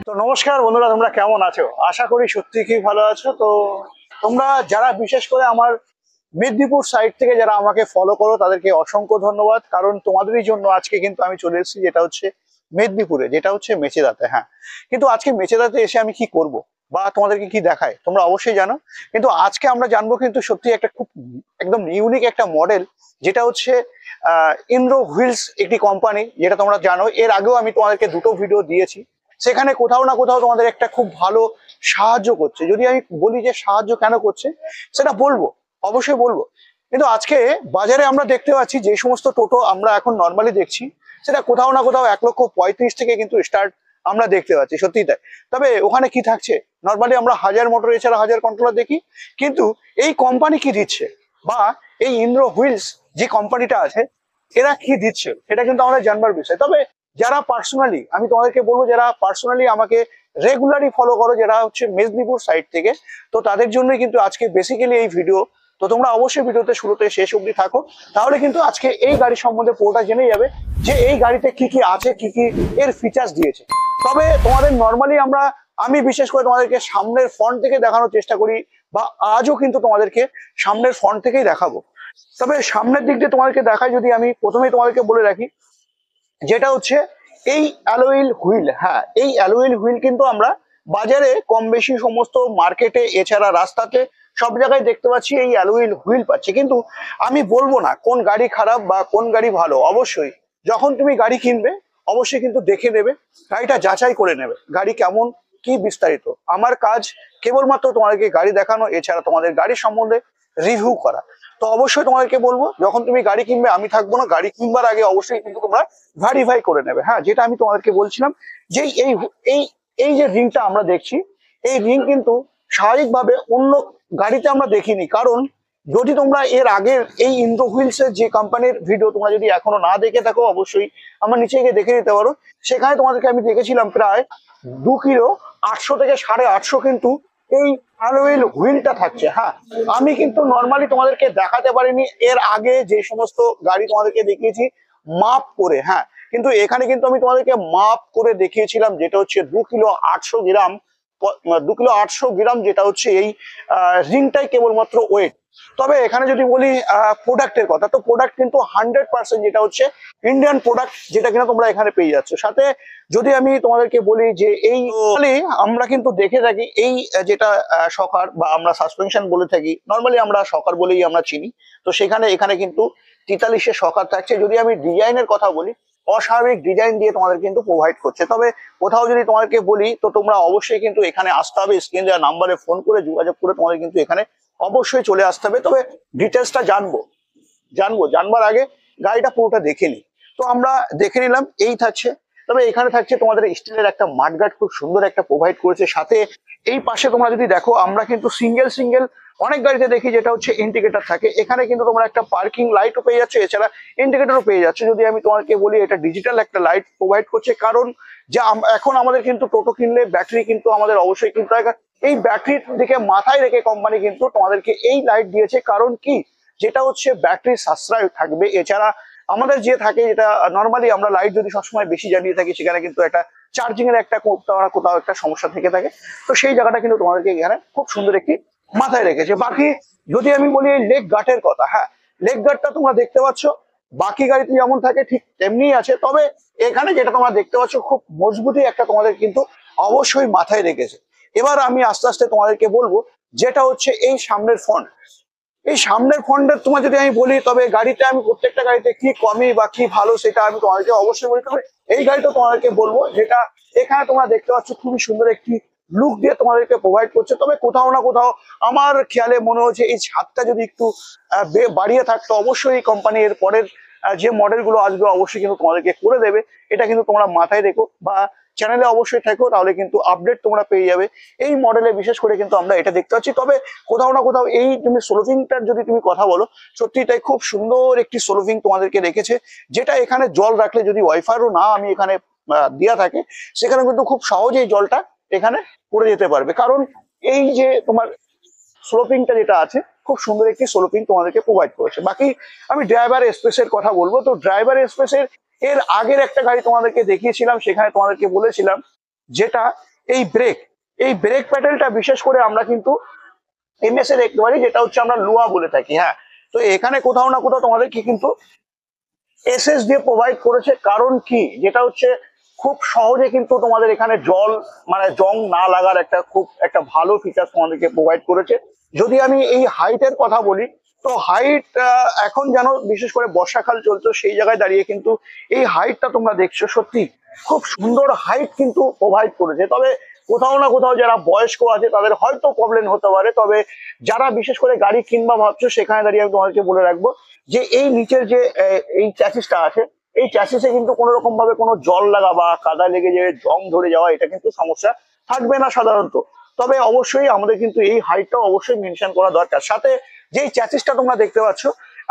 তো নমস্কার বন্ধুরা, তোমরা কেমন আছো? আশা করি সত্যি কি ভালো আছো। তো তোমরা যারা বিশেষ করে আমার মেদিনীপুর সাইড থেকে যারা আমাকে ফলো করো তাদেরকে অসংখ্য ধন্যবাদ, কারণ তোমাদেরই জন্য আজকে কিন্তু আমি চলে এসেছি, যেটা হচ্ছে মেদিনীপুরে, যেটা হচ্ছে মেচেদাতে। হ্যাঁ, কিন্তু আজকে মেচেদাতে এসে আমি কি করব বা তোমাদেরকে কি দেখায় তোমরা অবশ্যই জানো, কিন্তু আজকে আমরা জানবো কিন্তু সত্যি একটা খুব একদম ইউনিক একটা মডেল, যেটা হচ্ছে ইন্দ্র হুইলস একটি কোম্পানি, যেটা তোমরা জানো। এর আগেও আমি তোমাদেরকে দুটো ভিডিও দিয়েছি, সেখানে কোথাও না কোথাও তোমাদের একটা খুব ভালো সাহায্য করছে। যদি আমি বলি যে সাহায্য কেন করছে সেটা বলবো, অবশ্যই বলবো। কিন্তু আজকে বাজারে আমরা দেখতে পাচ্ছি যে সমস্ত টোটো আমরা এখন নর্মালি দেখছি, সেটা কোথাও না কোথাও 1,35,000 থেকে কিন্তু স্টার্ট আমরা দেখতে পাচ্ছি, সত্যি তাই। তবে ওখানে কি থাকছে, নর্মালি আমরা 1000 মোটর এছাড়া 1000 কন্ট্রোলার দেখি, কিন্তু এই কোম্পানি কি দিচ্ছে বা এই ইন্দ্র হুইলস যে কোম্পানিটা আছে এরা কি দিচ্ছে, এটা কিন্তু আমাদের জানবার বিষয়। তবে যারা পার্সোনালি, আমি তোমাদেরকে বলবো, যারা পার্সোনালি আমাকে রেগুলারই ফলো করো, যারা হচ্ছে মেদিনীপুর সাইড থেকে, তো তাদের জন্যই কিন্তু আজকে বেসিক্যালি এই ভিডিও। তো তোমরা অবশ্যই ভিডিওতে শুরুতে শেষ অবধি থাকো, তাহলে কিন্তু আজকে এই গাড়ি সম্বন্ধে পুরোটা জেনে যাবে যে এই গাড়িতে কি কি আছে, কি কি এর ফিচার্স দিয়েছে। তবে তোমাদের নর্মালি আমি বিশেষ করে তোমাদেরকে সামনের ফ্রন্ট থেকে দেখানোর চেষ্টা করি, বা আজও কিন্তু তোমাদেরকে সামনের ফ্রন্ট থেকেই দেখাবো। তবে সামনের দিক দিয়ে তোমাদেরকে দেখাই, যদি আমি প্রথমেই তোমাদেরকে বলে রাখি, যেটা হচ্ছে এই অ্যালুইল হুইল। হ্যাঁ, এই অ্যালুইল হুইল কিন্তু আমরা বাজারে কম বেশি সমস্ত মার্কেটে এছাড়া রাস্তাতে সব জায়গায় দেখতে পাচ্ছি এই অ্যালুইল হুইল পাচ্ছি। কিন্তু আমি বলবো না কোন গাড়ি খারাপ বা কোন গাড়ি ভালো। অবশ্যই যখন তুমি গাড়ি কিনবে অবশ্যই কিন্তু দেখে নেবে, গাড়িটা যাচাই করে নেবে, গাড়ি কেমন কি বিস্তারিত। আমার কাজ কেবলমাত্র তোমাদেরকে গাড়ি দেখানো, এছাড়া তোমাদের গাড়ির সম্বন্ধে রিভিউ করা। তো অবশ্যই তোমাদেরকে বলবো, যখন তুমি গাড়ি কিনবে আমি থাকবো না, গাড়ি কিনবার আগে অবশ্যই কিন্তু তোমরা ভেরিফাই করে নেবে। হ্যাঁ, যেটা আমি তোমাদেরকে বলছিলাম যে এই এই এই যে রিংটা আমরা দেখছি, এই রিং কিন্তু স্বাভাবিকভাবে অন্য গাড়িতে আমরা দেখিনি। কারণ যদি তোমরা এর আগের এই ইন্দ্র হুইলস এর যে কোম্পানির ভিডিও তোমরা যদি এখনো না দেখে থাকো, অবশ্যই আমার নিচে গিয়ে দেখে নিতে পারো। সেখানে তোমাদেরকে আমি দেখেছিলাম প্রায় 2 কিলো 800 থেকে 850 কিন্তু এই অ্যালুইল হুইলটা থাকছে। হ্যাঁ, আমি কিন্তু নর্মালি তোমাদেরকে দেখাতে পারিনি এর আগে যে সমস্ত গাড়ি তোমাদেরকে দেখিয়েছি মাপ করে। হ্যাঁ, কিন্তু এখানে কিন্তু আমি তোমাদেরকে মাপ করে দেখিয়েছিলাম, যেটা হচ্ছে 2 কিলো 800 গ্রাম, 2 কিলো 800 গ্রাম, যেটা হচ্ছে এই রিংটাই কেবলমাত্র ওয়েট। তবে এখানে যদি বলি প্রোডাক্টের কথা, তো প্রোডাক্ট কিন্তু 100% যেটা হচ্ছে ইন্ডিয়ান প্রোডাক্ট, যেটা কিনা তোমরা এখানে পেয়ে যাচ্ছ। সাথে যদি আমি তোমাদেরকে বলি যে এই আমরা কিন্তু দেখে থাকি এই যেটা শকার বা আমরা সাসপেনশন বলে থাকি, নর্মালি আমরা শকার বলেই আমরা চিনি। তো সেখানে এখানে কিন্তু 43-এর শকার থাকছে। যদি আমি ডিজাইনের কথা বলি, অস্বাভাবিক ডিজাইন দিয়ে তোমাদের কিন্তু প্রোভাইড করছে। তবে কোথাও যদি তোমাদেরকে বলি, তো তোমরা অবশ্যই কিন্তু এখানে আসতে হবে, স্ক্রিন দেওয়া নাম্বারে ফোন করে যোগাযোগ করে তোমাদের কিন্তু এখানে অবশ্যই চলে আসতে হবে। তবে ডিটেলসটা জানবার আগে গাড়িটা পুরোটা দেখে নিই। তো আমরা দেখে নিলাম, এই থাকছে। তবে এখানে থাকছে তোমাদের স্টিলের একটা মাডগার্ড, খুব সুন্দর একটা প্রোভাইড করেছে। সাথে এই পাশে তোমরা যদি দেখো, আমরা কিন্তু সিঙ্গেল অনেক গাড়িতে দেখি যেটা হচ্ছে ইন্ডিকেটর থাকে, এখানে কিন্তু তোমরা একটা পার্কিং লাইটও পেয়ে যাচ্ছ, এছাড়া ইন্ডিকেটরও পেয়ে যাচ্ছে। যদি আমি তোমাকে বলি, এটা ডিজিটাল একটা লাইট প্রোভাইড করছে, কারণ যে এখন আমাদের কিন্তু টোটো কিনলে ব্যাটারি কিন্তু আমাদের অবশ্যই কিনতে হয়। এই ব্যাটারির দিকে মাথায় রেখে কোম্পানি কিন্তু তোমাদেরকে এই লাইট দিয়েছে। কারণ কি, যেটা হচ্ছে ব্যাটারির সাশ্রয় থাকবে। এছাড়া আমাদের যে থাকে, যেটা নর্মালি আমরা লাইট যদি সবসময় বেশি জ্বালিয়ে থাকি, সেখানে কিন্তু একটা চার্জিং এর একটা কোথাও একটা সমস্যা থেকে থাকে। তো সেই জায়গাটা কিন্তু তোমাদেরকে এখানে খুব সুন্দর একটি মাথায় রেখেছে। বাকি যদি আমি বলি এই লেগ গার্ডের কথা, হ্যাঁ, লেগ গার্ডটা তোমরা দেখতে পাচ্ছ বাকি গাড়িতে যেমন থাকে ঠিক তেমনিই আছে। তবে এখানে যেটা তোমরা দেখতে পাচ্ছ, খুব মজবুতি একটা তোমাদের কিন্তু অবশ্যই মাথায় রেখেছে। এবার আমি আস্তে আস্তে তোমাদেরকে বলবো, যেটা হচ্ছে এই সামনের ফ্রন্ট। এই সামনের ফ্রন্টের তোমার যদি আমি বলি, তবে গাড়িতে আমি প্রত্যেকটা গাড়িতে কি কমই বা কি ভালো সেটা আমি তোমাদেরকে অবশ্যই বলতে হবে। এই গাড়িটা তোমাদেরকে বলবো, যেটা এখানে তোমরা দেখতে পাচ্ছ খুবই সুন্দর একটি লুক দিয়ে তোমাদেরকে প্রোভাইড করছে। তবে কোথাও না কোথাও আমার খেয়ালে মনে হচ্ছে এই ছাদটা যদি একটু বাড়িয়ে থাকতো, অবশ্যই এই কোম্পানি এর পরের যে মডেল গুলো আসবে অবশ্যই কিন্তু তোমাদেরকে করে দেবে। এটা কিন্তু তোমরা মাথায় রেখো বা চ্যানেলে অবশ্যই থাকো, তাহলে কিন্তু আপডেট তোমরা পেয়ে যাবে। এই মডেলে বিশেষ করে কিন্তু আমরা এটা দেখতে পাচ্ছি। তবে কোথাও না কোথাও এই তুমি সোলোভিংটার যদি তুমি কথা বলো, সত্যি তাই খুব সুন্দর একটি সোলোভিং তোমাদেরকে রেখেছে, যেটা এখানে জল রাখলে যদি ওয়াইফারও না আমি এখানে দেওয়া থাকে, সেখানে কিন্তু খুব সহজেই জলটা এখানে পড়ে যেতে পারবে। কারণ এই যে তোমার স্লোপিংটা যেটা আছে, খুব সুন্দর একটি স্লোপিং তোমাদেরকে প্রোভাইড করেছে। বাকি আমি ড্রাইভার এক্সপ্রেসের কথা বলবো। তো ড্রাইভার এক্সপ্রেসের এর আগের একটা গাড়ি তোমাদেরকে দেখিয়েছিলাম, সেখানে তোমাদেরকে বলেছিলাম যেটা এই ব্রেক প্যাডেলটা বিশেষ করে আমরা কিন্তু এমএস এ দেখতে পারি, যেটা হচ্ছে আমরা লুয়া বলে থাকি। হ্যাঁ, তো এখানে কোথাও না কোথাও তোমাদেরকে কিন্তু এসএস দিয়ে প্রোভাইড করেছে। কারণ কি, যেটা হচ্ছে খুব সহজে কিন্তু তোমাদের এখানে জল মানে জং না লাগার খুব একটা ভালো ফিচার তোমাদেরকে প্রোভাইড করেছে। যদি আমি এই হাইটের কথা বলি, তো হাইট এখন জানো বিশেষ করে বর্ষাকাল চলছে, সেই জায়গায় দাঁড়িয়ে কিন্তু এই হাইটটা তোমরা দেখছো, সত্যি খুব সুন্দর হাইট কিন্তু প্রোভাইড করেছে। তবে কোথাও না কোথাও যারা বয়স্ক আছে তাদের হয়তো প্রবলেম হতে পারে। তবে যারা বিশেষ করে গাড়ি কিনবা ভাবছো, সেখানে দাঁড়িয়ে আমি তোমাদেরকে বলে রাখবো যে এই নিচের যে এই চ্যাসিসটা আছে, এই চ্যাসিসে কিন্তু কোনো রকম ভাবে কোনো জল লাগা বা কাদা লেগে যে জং ধরে যাওয়া, এটা কিন্তু সমস্যা থাকবে না সাধারণত। তবে অবশ্যই আমাদের কিন্তু এই হাইটটাও অবশ্যই মেনশন করা দরকার। সাথে যেই চ্যাসিসটা তোমরা দেখতে পাচ্ছ,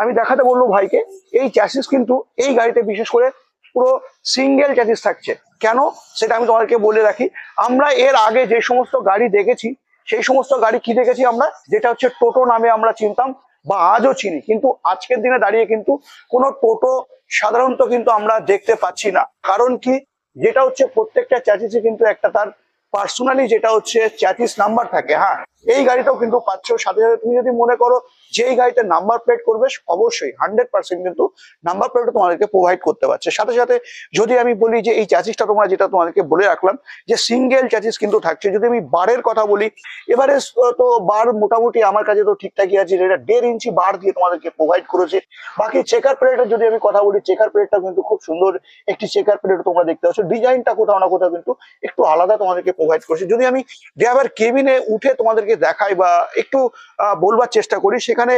আমি দেখাতে বলবো ভাইকে, এই চ্যাসিস কিন্তু এই গাড়িতে বিশেষ করে পুরো সিঙ্গেল চ্যাসিস থাকছে। কেন সেটা আমি তোমাদেরকে বলে রাখি। আমরা এর আগে যে সমস্ত গাড়ি দেখেছি, সেই সমস্ত গাড়ি কি দেখেছি আমরা, যেটা হচ্ছে টোটো নামে আমরা চিনতাম বা আজও চিনি। কিন্তু আজকের দিনে দাঁড়িয়ে কিন্তু কোনো টোটো সাধারণত কিন্তু আমরা দেখতে পাচ্ছি না। কারণ কি, যেটা হচ্ছে প্রত্যেকটা চ্যাসিসে কিন্তু একটা তার পার্সোনালি যেটা হচ্ছে চ্যাসিস নাম্বার থাকে। হ্যাঁ, এই গাড়িটাও কিন্তু পাচ্ছ। সাথে সাথে তুমি যদি মনে করো যে এই গাড়িতে নাম্বার প্লেট করবে, অবশ্যই 100% কিন্তু নাম্বার প্লেট তোমাদেরকে প্রোভাইড করতে পারছে। সাথে সাথে যদি আমি বলি যে এই চ্যাসিসটা তোমরা যেটা তোমাদেরকে বলে রাখলাম যে সিঙ্গেল চ্যাসিস কিন্তু থাকছে। যদি আমি বারের কথা বলি, এবারে তো বার মোটামুটি আমার কাছে তো ঠিকঠাকই আছে, যেটা 1.5 ইঞ্চি বার দিয়ে তোমাদেরকে প্রোভাইড করেছে। বাকি চেকার প্লেটের যদি আমি কথা বলি, চেকার প্লেটটা কিন্তু খুব সুন্দর একটি চেকার প্লেট তোমরা দেখতে পাচ্ছ। ডিজাইনটা কোথাও না কোথাও কিন্তু একটু আলাদা তোমাদেরকে প্রোভাইড করেছে। যদি আমি ড্রাইভার কেবিনে উঠে তোমাদেরকে দেখাই বা একটু বলবার চেষ্টা করি, সেখানে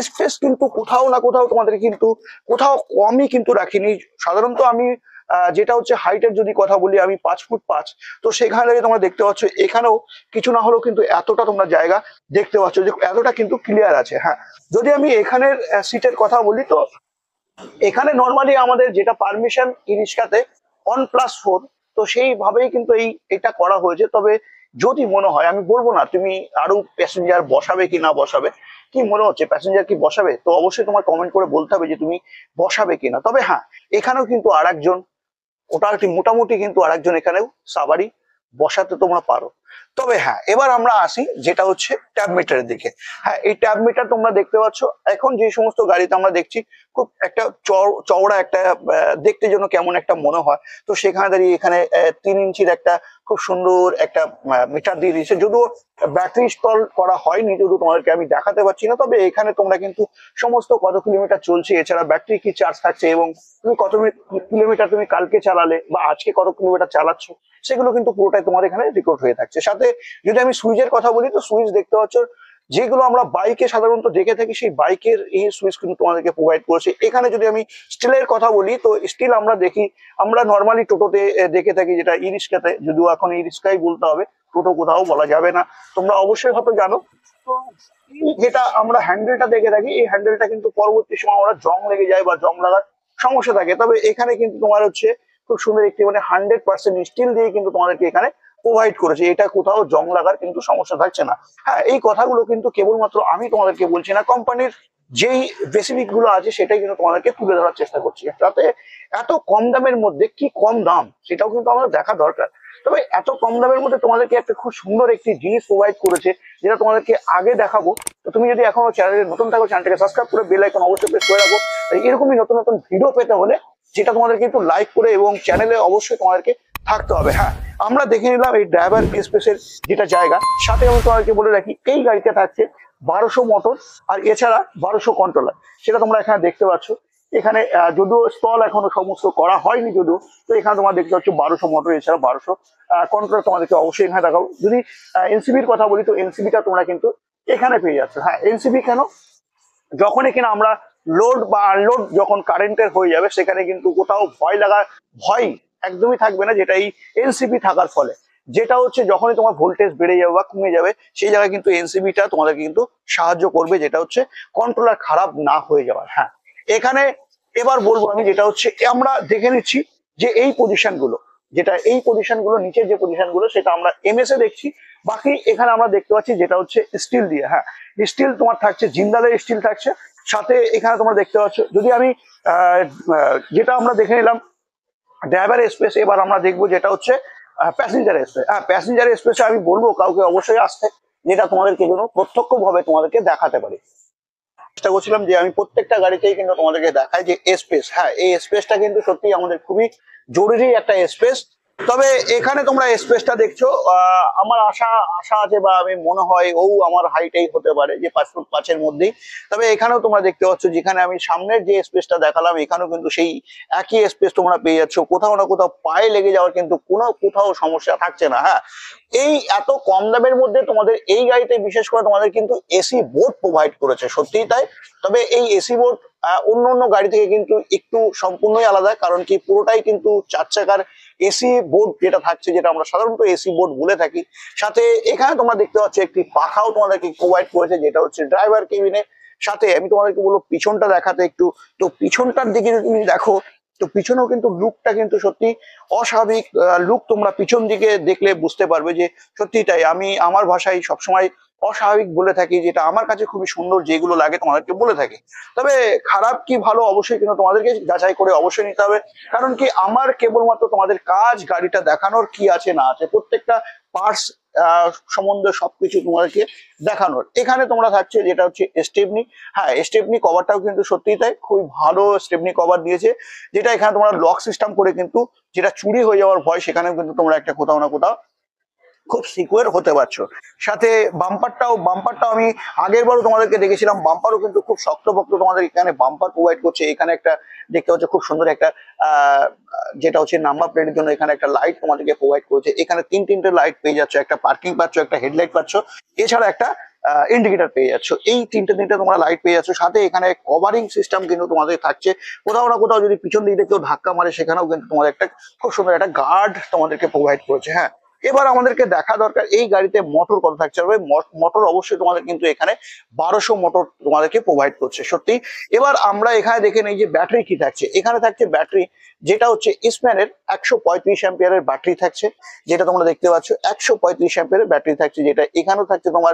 স্পেস কিন্তু কোথাও না কোথাও তোমাদের কিন্তু কোথাও কমই কিন্তু রাখিনি। সাধারণত আমি যেটা হচ্ছে হাইটের যদি কথা বলি, আমি 5 ফুট 5, তো সেখানে তোমরা দেখতে পাচ্ছ এখানেও কিছু না হলেও কিন্তু এতটা তোমরা জায়গা দেখতে পাচ্ছ যে এতটা কিন্তু ক্লিয়ার আছে। হ্যাঁ, যদি আমি এখানের সিটের কথা বলি, তো এখানে নর্মালি আমাদের যেটা পারমিশন ই রিক্সাতে 1+4, তো সেইভাবেই কিন্তু এটা করা হয়েছে। তবে যদি মনে হয়, আমি বলবো না তুমি আরো প্যাসেঞ্জার বসাবে কি না বসাবে, কি মনে হচ্ছে প্যাসেঞ্জার কি বসাবে, তো অবশ্যই তোমার কমেন্ট করে বলতে হবে যে তুমি বসাবে কিনা। তবে হ্যাঁ, এখানেও কিন্তু আরেকজন, ওটা একটি মোটামুটি কিন্তু আরেকজন এখানেও সাবারি বসাতে তোমরা পারো। তবে হ্যাঁ, এবার আমরা আসি যেটা হচ্ছে ট্যাব মিটারের দিকে। হ্যাঁ, এই ট্যাব মিটার তোমরা দেখতে পাচ্ছ, এখন যে সমস্ত গাড়িতে আমরা দেখছি খুব একটা চওড়া একটা দেখতে যেন কেমন একটা মনে হয়, তো সেখানে দাঁড়িয়ে এখানে 3 ইঞ্চির একটা খুব সুন্দর একটা মিটার দিয়ে দিয়েছে। যদিও ব্যাটারি ইনস্টল করা হয়নি, যদিও তোমাদেরকে আমি দেখাতে পারছি না। তবে এখানে তোমরা কিন্তু সমস্ত কত কিলোমিটার চলছে, এছাড়া ব্যাটারি কি চার্জ থাকছে, এবং তুমি কত কিলোমিটার তুমি কালকে চালালে বা আজকে কত কিলোমিটার চালাচ্ছ, সেগুলো কিন্তু পুরোটাই তোমার এখানে রেকর্ড হয়ে থাকছে। সাথে যদি আমি সুইচের কথা বলি, তো সুইচ দেখতে পাচ্ছ যেগুলো আমরা বাইকে সাধারণত দেখে থাকি, সেই বাইকের এই সুইচ কিন্তু তোমাদেরকে প্রোভাইড করেছে। এখানে যদি আমি স্টিলের কথা বলি, তো স্টিল আমরা নর্মালি টোটোতে দেখে থাকি, যেটা ই রিক্সাতে, যদিও এখন ই রিক্সাই বলতে হবে, টোটো কোথাও বলা যাবে না, তোমরা অবশ্যই হয়তো জানো। তো যেটা আমরা হ্যান্ডেলটা দেখে থাকি, এই হ্যান্ডেলটা কিন্তু পরবর্তী সময় আমরা জং লেগে যায় বা জং লাগার সমস্যা থাকে। তবে এখানে কিন্তু তোমার হচ্ছে খুব সুন্দর একটি 100% স্টিল দিয়ে কিন্তু তোমাদেরকে এখানে প্রোভাইড করেছে, এটা কোথাও জং লাগার কিন্তু সমস্যা থাকছে না। হ্যাঁ, এই কথাগুলো কিন্তু কেবলমাত্র আমি তোমাদেরকে বলছি না, কোম্পানির যেই বেসিক গুলো আছে সেটাই কিন্তু তোমাদেরকে তুলে ধরার চেষ্টা করছি। তাতে এত কম দামের মধ্যে কি কম দাম, সেটাও কিন্তু আমাদের দেখা দরকার। তবে এত কম দামের মধ্যে তোমাদেরকে একটা খুব সুন্দর একটি জিনিস প্রোভাইড করেছে, যেটা তোমাদেরকে আগে দেখাবো। তো তুমি যদি এখনো চ্যানেলে নতুন থাকো, চ্যানেলটাকে সাবস্ক্রাইব করে বেল আইকন অবশ্যই প্রেস করে রাখো। এরকমই নতুন নতুন ভিডিও পেতে হলে যেটা তোমাদেরকে একটু লাইক করে এবং চ্যানেলে অবশ্যই তোমাদেরকে থাকতে হবে। হ্যাঁ, আমরা দেখে নিলাম এই ড্রাইভার স্পেসের যেটা জায়গা। সাথে আমি তোমাদেরকে বলে রাখি এই গাড়িতে থাকছে 1200 মোটর আর এছাড়া 1200 কন্ট্রোলার, সেটা তোমরা এখানে দেখতে পাচ্ছ। এখানে যদিও স্টল এখনো সমস্ত করা হয়নি যদিও, তো এখানে তোমরা দেখতে পাচ্ছ 1200 মোটর এছাড়া 1200 কন্ট্রোলার তোমাদেরকে অবশ্যই এখানে দেখাবো। যদি এনসিবির কথা বলি তো এনসিবিটা তোমরা কিন্তু এখানে পেয়ে যাচ্ছ। হ্যাঁ, এনসিবি কেন, যখনই কিনা আমরা লোড বা আনলোড যখন কারেন্টের হয়ে যাবে সেখানে কিন্তু কোথাও ভয় একদমই থাকবে না, যেটা এই এনসিবি থাকার ফলে। যেটা হচ্ছে যখনই তোমার ভোল্টেজ বেড়ে যাবে বা কমে যাবে সেই জায়গায় কিন্তু এনসিবিটা তোমাদেরকে কিন্তু সাহায্য করবে, যেটা হচ্ছে কন্ট্রোলার খারাপ না হয়ে যাওয়ার। হ্যাঁ, এখানে এবার বলবো আমি যেটা হচ্ছে আমরা দেখে নিচ্ছি যে এই পজিশন গুলো, যেটা এই পজিশন গুলো নিচের যে পজিশন গুলো সেটা আমরা এমএস এ দেখছি। বাকি এখানে আমরা দেখতে পাচ্ছি যেটা হচ্ছে স্টিল দিয়ে। হ্যাঁ, স্টিল তোমার থাকছে জিন্দালের স্টিল থাকছে। সাথে এখানে তোমরা দেখতে পাচ্ছ, যদি আমি যেটা আমরা দেখে নিলাম ড্রাইভার স্পেস, এবার আমরা দেখবো যেটা হচ্ছে প্যাসেঞ্জার স্পেস। হ্যাঁ, প্যাসেঞ্জার স্পেসে আমি বলবো কাউকে অবশ্যই আসতে, যেটা তোমাদেরকে জন্য প্রত্যক্ষ ভাবে তোমাদেরকে দেখাতে পারি। চেষ্টা করছিলাম যে আমি প্রত্যেকটা গাড়িতেই কিন্তু তোমাদেরকে দেখাই যে স্পেস। হ্যাঁ, এই স্পেসটা কিন্তু সত্যি আমাদের খুবই জরুরি একটা স্পেস। তবে এখানে তোমরা স্পেসটা দেখছো, আমার আশা আশা আছে বা আমি মনে হয় আমার হাইটেই হতে পারে যে 5 ফুট 5 এর মধ্যেই। তবে এখানেও তোমরা দেখতে পাচ্ছ যেখানে আমি সামনের যে স্পেসটা দেখালাম এখানেও কিন্তু সেই একই স্পেস তোমরা পেয়ে যাচ্ছ। কোথাও না কোথাও পায়ে লেগে যাওয়ার কিন্তু কোথাও সমস্যা থাকছে না। হ্যাঁ, এই এত কম দামের মধ্যে তোমাদের এই গাড়িতে বিশেষ করে তোমাদের কিন্তু এসি বোর্ড প্রোভাইড করেছে, সত্যিই তাই। তবে এই এসি বোর্ড অন্য অন্য গাড়ি থেকে কিন্তু একটু সম্পূর্ণই আলাদা, কারণ কি পুরোটাই কিন্তু 4 চাকার এসি বোর্ড যেটা থাকছে, যেটা আমরা সাধারণত এসি বোর্ড বলে থাকি। সাথে এখানে তোমরা দেখতে পাচ্ছ একটি পাখাও তোমাদেরকে প্রোভাইড করেছে, যেটা হচ্ছে ড্রাইভার কেবিনে। সাথে আমি তোমাদেরকে বলবো পিছনটা দেখাতে একটু, তো পিছনটার দিকে যদি তুমি দেখো তো পিছনেও কিন্তু লুকটা কিন্তু সত্যি অস্বাভাবিক লুক। তোমরা পিছন দিকে দেখলে বুঝতে পারবে যে সত্যি তাই। আমি আমার ভাষায় সবসময় অস্বাভাবিক বলে থাকি, যেটা আমার কাছে খুবই সুন্দর, যেগুলো লাগে তোমাদেরকে বলে থাকি। তবে খারাপ কি ভালো অবশ্যই কিন্তু তোমাদেরকে যাচাই করে অবশ্যই নিতে হবে, কারণ কি আমার কেবলমাত্র তোমাদের কাজ গাড়িটা দেখানোর, কি আছে না আছে প্রত্যেকটা পার্টস সম্বন্ধে সবকিছু তোমাদেরকে দেখানোর। এখানে তোমরা থাকছে যেটা হচ্ছে স্টেপনি। হ্যাঁ, স্টেপনি কভারটাও কিন্তু সত্যিই তাই, খুবই ভালো স্টেপনি কভার দিয়েছে, যেটা এখানে তোমরা লক সিস্টেম করে কিন্তু যেটা চুরি হয়ে যাওয়ার ভয় সেখানেও কিন্তু তোমরা একটা কোথাও না কোথাও খুব সিকিউর হতে পারছো। সাথে বাম্পারটাও আমি আগের বারও তোমাদেরকে দেখেছিলাম, বাম্পারও কিন্তু খুব শক্তপোক্ত তোমাদের এখানে বাম্পার প্রোভাইড করছে। এখানে একটা দেখতে হচ্ছে খুব সুন্দর একটা যেটা হচ্ছে নাম্বার প্লেটের জন্য এখানে একটা লাইট তোমাদেরকে প্রোভাইড করেছে। এখানে তিনটে লাইট পেয়ে যাচ্ছ, একটা পার্কিং পাচ্ছ, একটা হেডলাইট পাচ্ছ, এছাড়া একটা ইন্ডিকেটর পেয়ে যাচ্ছ। এই তিনটে তোমরা লাইট পেয়ে যাচ্ছ। সাথে এখানে কভারিং সিস্টেম কিন্তু তোমাদের থাকছে, কোথাও না কোথাও যদি পিছন দিকে কেউ ধাক্কা মারে সেখানেও কিন্তু তোমাদের একটা খুব সুন্দর একটা গার্ড তোমাদেরকে প্রোভাইড করেছে। হ্যাঁ, এবার আমাদেরকে দেখা দরকার এই গাড়িতে মোটর কত থাকছে। মোটর অবশ্যই তোমাদের কিন্তু এখানে 1200 মোটর তোমাদেরকে প্রোভাইড করছে সত্যি। এবার আমরা এখানে দেখে নেই যে ব্যাটারি কি থাকছে। এখানে থাকছে ব্যাটারি, যেটা হচ্ছে ইসম্যানের 135 অ্যাম্পিয়ারের ব্যাটারি থাকছে, যেটা তোমরা দেখতে পাচ্ছ 135 অ্যাম্পিয়ারের ব্যাটারি থাকছে, যেটা এখানেও থাকছে তোমার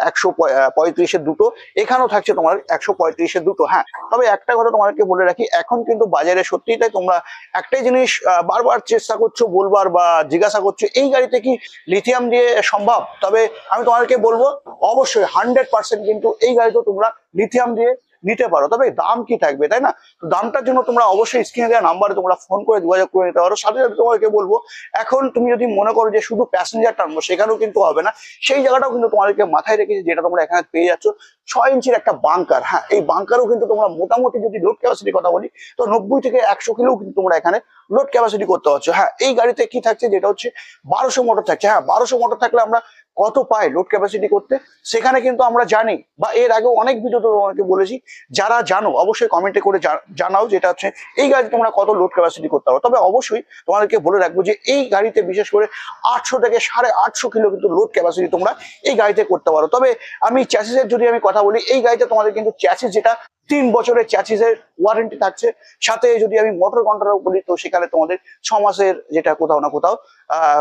135-এর দুটো, এখানেও থাকছে তোমার 135-এর দুটো। হ্যাঁ, তবে একটা কথা তোমাদেরকে বলে রাখি, এখন কিন্তু বাজারে সত্যিই তাই তোমরা একটাই জিনিস বারবার চেষ্টা করছো বলবার বা জিজ্ঞাসা করছো, এই গাড়িতে কি লিথিয়াম দিয়ে সম্ভব? তবে আমি তোমাদেরকে বলবো অবশ্যই 100% কিন্তু এই গাড়িতে তোমরা লিথিয়াম দিয়ে নিতে পারো। তবে দাম কি থাকবে, তাই না? তো দামটার জন্য তোমরা অবশ্যই স্ক্রিনে দেওয়া নাম্বারে তোমরা ফোন করে যোগাযোগ করে নিতে পারো। সাথে সাথে তোমাদেরকে বলবো, এখন তুমি যদি মনে করো যে শুধু প্যাসেঞ্জার টানবো, সেখানেও কিন্তু হবে না। সেই জায়গাটাও কিন্তু তোমাদেরকে মাথায় রেখেছি, যেটা তোমরা এখানে পেয়ে যাচ্ছ 6 ইঞ্চির একটা বাংকার। হ্যাঁ, এই বাংকারও কিন্তু তোমরা মোটামুটি যদি লোড ক্যাপাসিটির কথা বলি তো 90 থেকে 100 কিলো কিন্তু তোমরা এখানে লোড ক্যাপাসিটি করতে পারছো। হ্যাঁ, এই গাড়িতে কি থাকছে, যেটা হচ্ছে 1200 মোটর থাকছে। হ্যাঁ, 1200 মোটর থাকলে আমরা কত পাই লোড ক্যাপাসিটি করতে, সেখানে কিন্তু আমরা জানি, বা এর আগেও অনেক ভিডিওতে তোমাকে বলেছি। যারা জানো অবশ্যই কমেন্টে করে জানাও, যেটা হচ্ছে এই গাড়িতে তোমরা কত লোড ক্যাপাসিটি করতে পারো। তবে অবশ্যই তোমাদেরকে বলে রাখবো যে এই গাড়িতে বিশেষ করে 800 থেকে 850 কিলো কিন্তু লোড ক্যাপাসিটি তোমরা এই গাড়িতে করতে পারো। তবে আমি চ্যাসিসের যদি আমি কথা বলি, এই গাড়িতে তোমাদের কিন্তু চ্যাসিস যেটা 3 বছরের চ্যাসিসের ওয়ারেন্টি থাকছে। সাথে যদি আমি মোটর কন্ট্রোল বলি তো সেখানে তোমাদের 6 মাসের যেটা কোথাও না কোথাও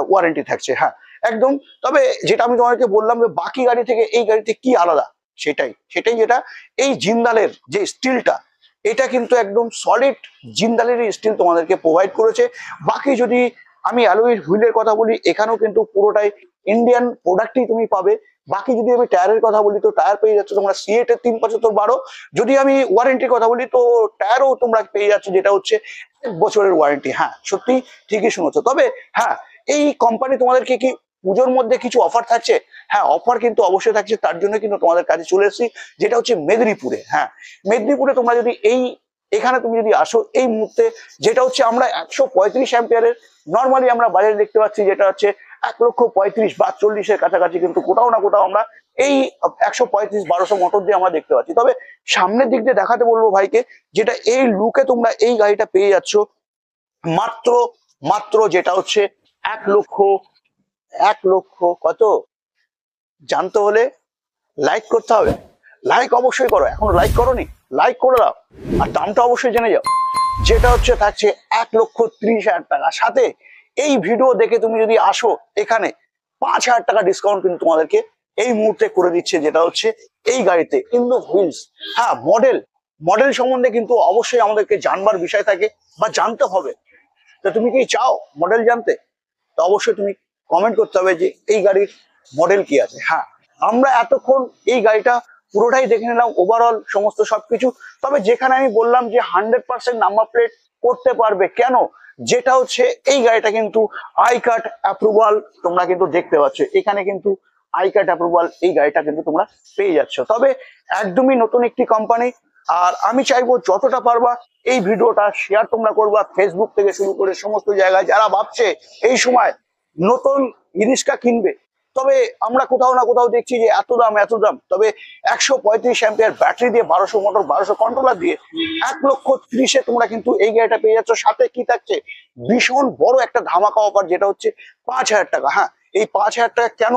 ওয়ারেন্টি থাকছে। হ্যাঁ, একদম। তবে যেটা আমি তোমাদেরকে বললাম যে বাকি গাড়ি থেকে এই গাড়িতে কি আলাদা, সেটাই যেটা এই জিন্দালের যে স্টিলটা, এটা কিন্তু একদম সলিড জিন্দালেরই স্টিল তোমাদেরকে প্রোভাইড করেছে। বাকি যদি আমি অ্যালয় হুইলের কথা বলি, এখানেও কিন্তু পুরোটাই ইন্ডিয়ান প্রোডাক্টই তুমি পাবে, বাকি যদি আমি টায়ারের কথা বলি তো টায়ার পেয়ে যাচ্ছ তোমরা সিএট এর 375/12। যদি আমি ওয়ারেন্টির কথা বলি তো টায়ারও তোমরা পেয়ে যাচ্ছ, যেটা হচ্ছে 1 বছরের ওয়ারেন্টি। হ্যাঁ সত্যি ঠিকই শুনেছো। তবে হ্যাঁ, এই কোম্পানি তোমাদেরকে কি পুজোর মধ্যে কিছু অফার থাকছে? হ্যাঁ অফার কিন্তু অবশ্যই থাকছে, তার জন্য কিন্তু তোমাদের কাছে চলে এসেছি, যেটা হচ্ছে মেদিনীপুরে। হ্যাঁ মেদিনীপুরে তোমরা যদি এখানে তুমি যদি আসো এই মুহূর্তে, যেটা হচ্ছে আমরা 135 অ্যাম্পিয়ারের নর্মালি আমরা বাজারে দেখতে পাচ্ছি, যেটা হচ্ছে 1,35,000 বা 40-এর কাছাকাছি, কিন্তু কোথাও না কোথাও আমরা এই 135-1200 মোটর দিয়ে আমরা দেখতে পাচ্ছি। তবে সামনের দিক দিয়ে দেখাতে বলবো ভাইকে, যেটা এই লুকে তোমরা এই গাড়িটা পেয়ে যাচ্ছ মাত্র মাত্র যেটা হচ্ছে 1 লক্ষ কত জানতে হলে লাইক করতে হবে। লাইক অবশ্যই করো, এখনো লাইক করোনি, লাইক করে দাও। আর দামটা অবশ্যই জেনে যাও, যেটা হচ্ছে থাকছে 1,30,000 টাকা। সাথে এই ভিডিও দেখে তুমি যদি আসো এখানে 5,000 টাকা ডিসকাউন্ট কিন্তু তোমাদেরকে এই মুহূর্তে করে দিচ্ছে, যেটা হচ্ছে এই গাড়িতে ইন দ্য হুইলস। হ্যাঁ মডেল সম্বন্ধে কিন্তু অবশ্যই আমাদেরকে জানবার বিষয় থাকে বা জানতে হবে। তো তুমি কি চাও মডেল জানতে? তো অবশ্যই তুমি কমেন্ট করতে হবে যে এই গাড়ির মডেল কি আছে। হ্যাঁ আমরা এতক্ষণ এই গাড়িটা পুরোটাই দেখে নিলাম, ওভারঅল সমস্ত সবকিছু। তবে যেখানে আমি বললাম যে 100% নাম্বার প্লেট করতে পারবে কেন, যেটা হচ্ছে এই গাড়িটা কিন্তু আই কার্ড অ্যাপ্রুভাল তোমরা কিন্তু দেখতে পাচ্ছ এখানে, কিন্তু আই কার্ড অ্যাপ্রুভাল এই গাড়িটা কিন্তু তোমরা পেয়ে যাচ্ছ। তবে একদমই নতুন একটি কোম্পানি, আর আমি চাইবো যতটা পারবা এই ভিডিওটা শেয়ার তোমরা করবা, ফেসবুক থেকে শুরু করে সমস্ত জায়গায়। যারা ভাবছে এই সময় নতুন ইরিস্কা কিনবে, তবে আমরা কোথাও না কোথাও দেখছি যে এত দাম এত দাম, তবে 135 অ্যাম্পিয়ার ব্যাটারি দিয়ে 1200 মোটর 1200 কন্ট্রোলার দিয়ে 1,30,000-এ তোমরা কিন্তু এই গাড়িটা পেয়ে যাচ্ছ। সাথে কি থাকছে ভীষণ বড় একটা ধামাকা অফার, যেটা হচ্ছে 5,000 টাকা। হ্যাঁ এই 5,000 টাকা কেন,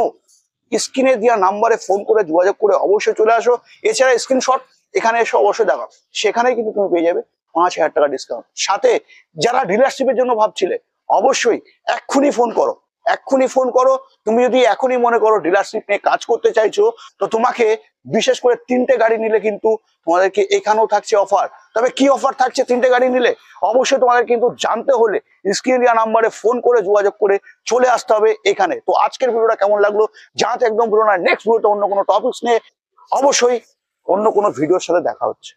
স্ক্রিনে দেওয়া নাম্বারে ফোন করে যোগাযোগ করে অবশ্যই চলে আসো। এছাড়া স্ক্রিনশট এখানে এসে অবশ্যই দেখাও, সেখানেই কিন্তু তুমি পেয়ে যাবে 5,000 টাকা ডিসকাউন্ট। সাথে যারা ডিলারশিপের জন্য ভাবছিলে অবশ্যই এক্ষুনি ফোন করো, এক্ষুনি ফোন করো। তুমি যদি এখনই মনে করো ডিলারশিপ নিয়ে কাজ করতে চাইছো, তো তোমাকে বিশেষ করে 3টে গাড়ি নিলে কিন্তু তোমাদেরকে এখানেও থাকছে অফার। তবে কি অফার থাকছে 3টে গাড়ি নিলে অবশ্যই তোমাদের কিন্তু জানতে হলে স্ক্রিনে দেওয়া নাম্বারে ফোন করে যোগাযোগ করে চলে আসতে হবে এখানে। তো আজকের ভিডিওটা কেমন লাগলো জানাতে একদম ভুলো না। নেক্সট ভিডিওতে অন্য কোনো টপিকস নিয়ে অবশ্যই অন্য কোনো ভিডিওর সাথে দেখা হচ্ছে।